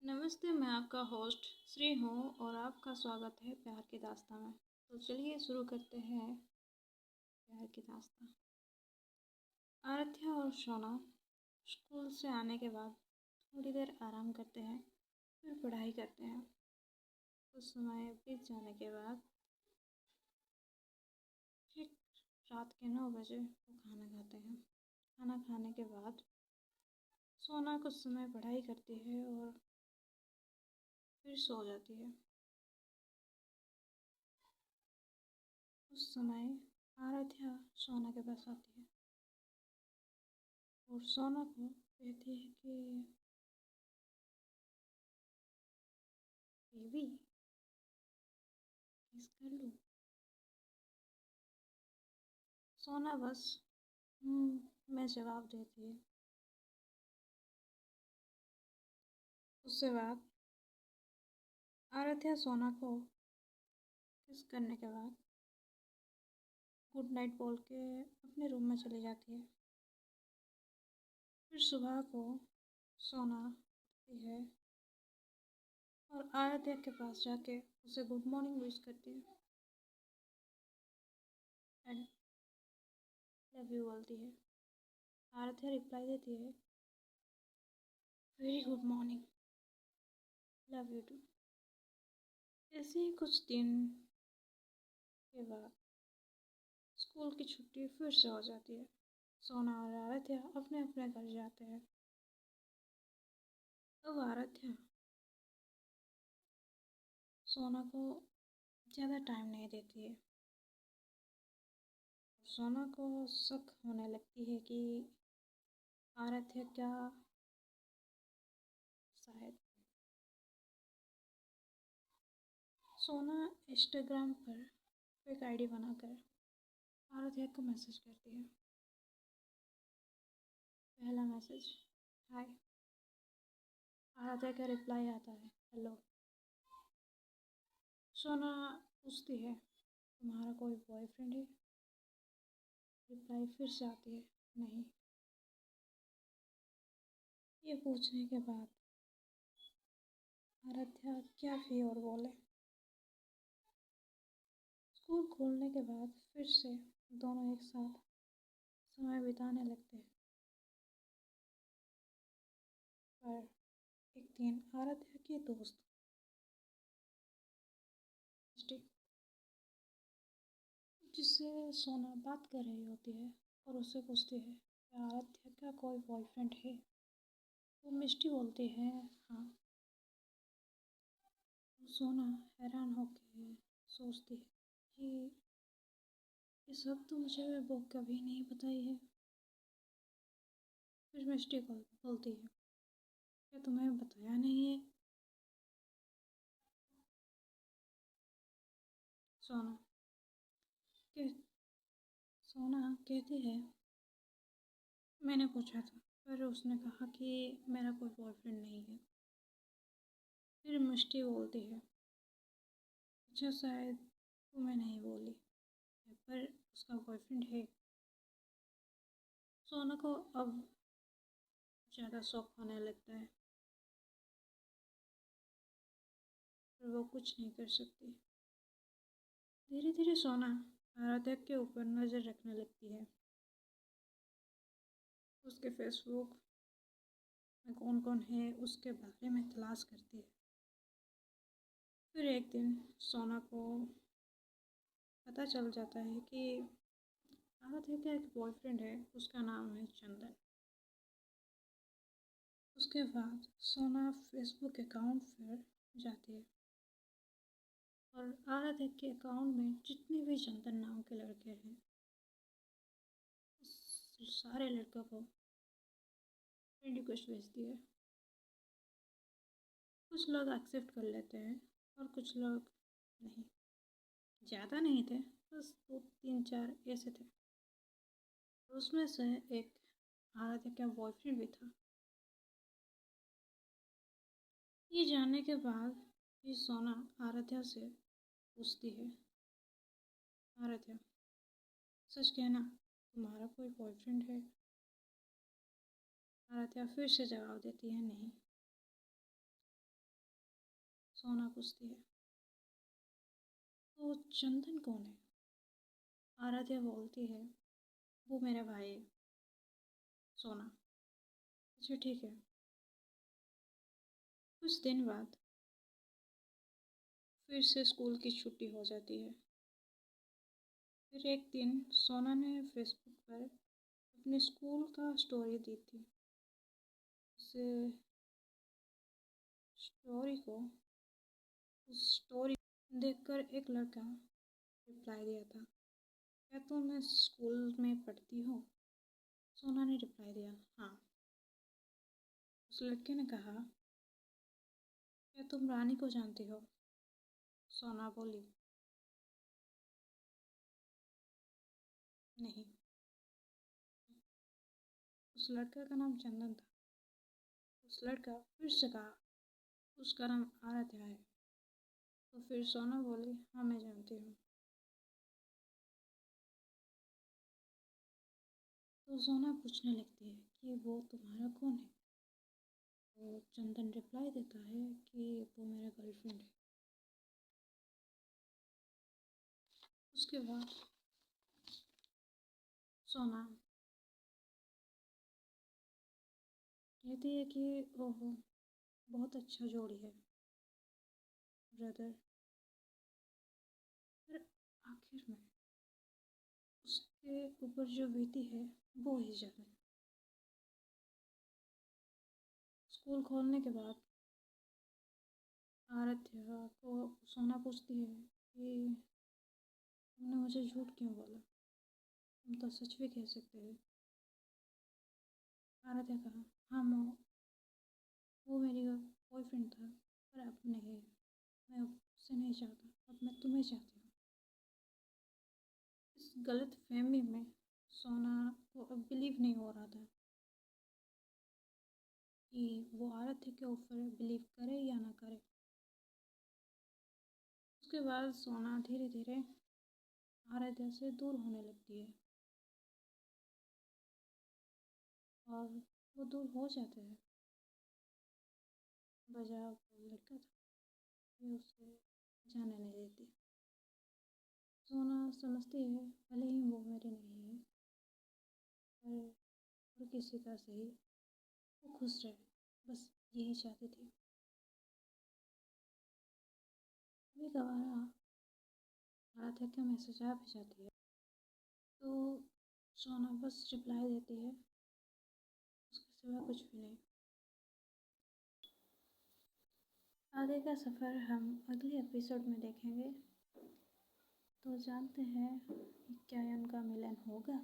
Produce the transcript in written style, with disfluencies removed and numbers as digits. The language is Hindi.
नमस्ते, मैं आपका होस्ट श्री हूँ और आपका स्वागत है प्यार की दास्तां में। तो चलिए शुरू करते हैं प्यार की दास्तां। आराध्या और सोना स्कूल से आने के बाद थोड़ी देर आराम करते हैं, फिर पढ़ाई करते हैं। कुछ समय बीत जाने के बाद ठीक रात के 9 बजे वो खाना खाते हैं। खाना खाने के बाद सोना कुछ समय पढ़ाई करती है और फिर सो जाती है। उस समय आराध्या सोना के पास आती है और सोना को कहती है कि बेबी किस कर लूँ। सोना बस मैं जवाब देती है। उसके बाद आराध्या सोना को किस करने के बाद गुड नाइट बोल के अपने रूम में चली जाती है। फिर सुबह को सोना उठती है और आराध्या के पास जाके उसे गुड मॉर्निंग विश करती है एंड लव यू बोलती है। आराध्या रिप्लाई देती है, very good morning, love you too. ऐसे ही कुछ दिन के बाद स्कूल की छुट्टी फिर से हो जाती है। सोना और आराध्या अपने अपने घर जाते हैं। अब आराध्या सोना को ज़्यादा टाइम नहीं देती है। सोना को शक होने लगती है कि आराध्या क्या शायद सोना इंस्टाग्राम पर फेक आईडी बनाकर आराध्या को मैसेज करती है। पहला मैसेज, हाय। आराध्या का रिप्लाई आता है, हेलो। सोना पूछती है, तुम्हारा कोई बॉयफ्रेंड है? रिप्लाई फिर से आती है, नहीं। ये पूछने के बाद आराध्या क्या भी और बोले। स्कूल खोलने के बाद फिर से दोनों एक साथ समय बिताने लगते हैं। पर एक दिन आराध्या की दोस्त जिससे सोना बात कर रही होती है और उससे पूछती है कि आराध्या का कोई बॉयफ्रेंड है? वो मिष्टी बोलती है, हाँ। सोना हैरान होकर सोचती है कि ये सब तो मुझे वो कभी नहीं बताई है। फिर मिष्टी बोलती है, क्या तुम्हें बताया नहीं है? सोना के सोना कहती है, मैंने पूछा था पर उसने कहा कि मेरा कोई बॉयफ्रेंड नहीं है। फिर मिष्टी बोलती है, अच्छा शायद तुम्हें नहीं बोली है, पर उसका बॉयफ्रेंड है। सोना को अब ज़्यादा शौक होने लगता है पर वो कुछ नहीं कर सकती। धीरे धीरे सोना आराध्या के ऊपर नज़र रखने लगती है। उसके फेसबुक में कौन कौन है उसके बारे में तलाश करती है। फिर एक दिन सोना को पता चल जाता है कि आराध्या का एक बॉयफ्रेंड है, उसका नाम है चंदन। उसके बाद सोना फेसबुक अकाउंट पर जाती है और आराध्या के अकाउंट में जितने भी चंदन नाम के लड़के हैं उस सारे लड़कों को फ्रेंड रिक्वेस्ट भेजती है। कुछ लोग एक्सेप्ट कर लेते हैं और कुछ लोग नहीं। ज़्यादा नहीं थे, बस 2 3 4 ऐसे थे। उसमें से एक आराध्या का बॉयफ्रेंड भी था। ये जानने के बाद भी सोना आराध्या से पूछती है, आराध्या सच कहना, तुम्हारा कोई बॉयफ्रेंड है? आराध्या फिर से जवाब देती है, नहीं। सोना पूछती है। तो चंदन कौन है? आराध्या बोलती है, वो मेरा भाई है। सोना, अच्छा ठीक है। कुछ दिन बाद फिर से स्कूल की छुट्टी हो जाती है। फिर एक दिन सोना ने फेसबुक पर अपने स्कूल का स्टोरी दी थी। उस स्टोरी को उस स्टोरी देखकर एक लड़का रिप्लाई दिया था, क्या तुम इस स्कूल में पढ़ती हो? सोना ने रिप्लाई दिया, हाँ। उस लड़के ने कहा, क्या तुम रानी को जानती हो? सोना बोली, नहीं। उस लड़के का नाम चंदन था। उस लड़का फिर से कहा, उसका नाम आराध्या है। तो फिर सोना बोली, हाँ मैं जानती हूँ। तो सोना पूछने लगती है कि वो तुम्हारा कौन है? तो चंदन रिप्लाई देता है कि वो मेरा गर्लफ्रेंड है। उसके बाद सोना कहती है कि ओहो, बहुत अच्छा जोड़ी है ब्रदर। फिर आखिर में उसके ऊपर जो बीती है वो ही जाने। स्कूल खोलने के बाद आराध्या को सोना पूछती है कि तुमने मुझे झूठ क्यों बोला? तुम तो सच भी कह सकते हो। आराध्या कहा, हाँ वो मेरी बॉयफ्रेंड था, पर अब नहीं है। मैं अब उससे नहीं चाहता, अब मैं तुम्हें चाहती हूँ। इस गलत फहमी में सोना को अब बिलीव नहीं हो रहा था कि वो आराध्या के ऊपर बिलीव करे या ना करे। उसके बाद सोना धीरे धीरे आराध्या से दूर होने लगती है और वो दूर हो जाते हैं। वजह वो लड़का था, ये उसे जाने नहीं देती। सोना समझती है भले ही वो मेरी नहीं है, पर किसी का सही, वो खुश रहे, बस यही चाहती थी। कभी कभार आराध्या के मैसेज आ भी जाती है तो सोना बस रिप्लाई देती है, उसके सिवा कुछ भी नहीं। आगे का सफ़र हम अगले एपिसोड में देखेंगे। तो जानते हैं कि क्या उनका मिलन होगा।